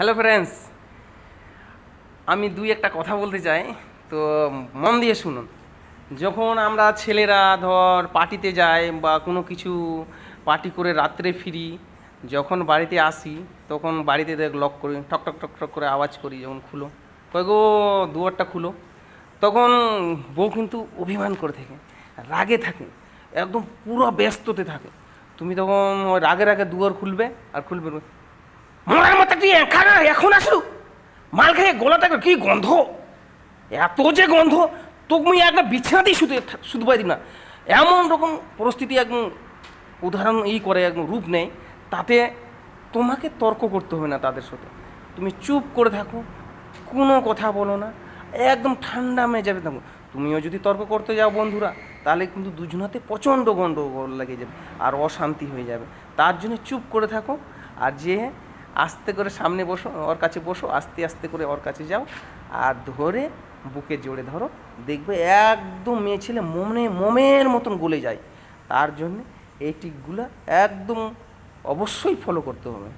Hello friends, আমি দুই একটা কথা বলতে চাই, তো মন দিয়ে শুনুন। যখন আমরা ছেলেরা ধর পার্টিতে যাই বা কোনো কিছু পার্টি করে রাত্রে ফিরি, যখন বাড়িতে আসি তখন বাড়িতে লক করি, ঠক ঠক ঠক ঠক করে আওয়াজ করি, যখন খুলো কই গো দুয়ারটা খুলো, তখন বউ কিন্তু অভিমান করে থাকে, রাগে থাকে, একদম পুরো ব্যস্ততে থাকে। তুমি তখন ওই রাগে রাগে দুয়ার খুলবে আর খুলবে, মরার মতো তুই একা না এখন আসলু, মাল খেয়ে গলাটা কি গন্ধ, এত যে গন্ধ, তুমি একটা বিছানাতেই শুধু পারি না, এমন রকম পরিস্থিতি একদম উদাহরণ করে একদম রূপ নেয়। তাতে তোমাকে তর্ক করতে হবে না তাদের সাথে, তুমি চুপ করে থাকো, কোনো কথা বলো না, একদম ঠান্ডা মেজাজে থাকো। তুমিও যদি তর্ক করতে যাও বন্ধুরা, তাহলে কিন্তু দুজনাতে প্রচণ্ড গণ্ডগোল লেগে যাবে আর অশান্তি হয়ে যাবে। তার জন্য চুপ করে থাকো, আর যে আস্তে করে সামনে বসো, ওর কাছে বসো, আস্তে আস্তে করে ওর কাছে যাও আর ধরে বুকে জোরে ধরো, দেখবে একদম মেয়ে ছেলে মোমের মতন গলে যায়। তার জন্যে এই টিকগুলো একদম অবশ্যই ফলো করতে হবে।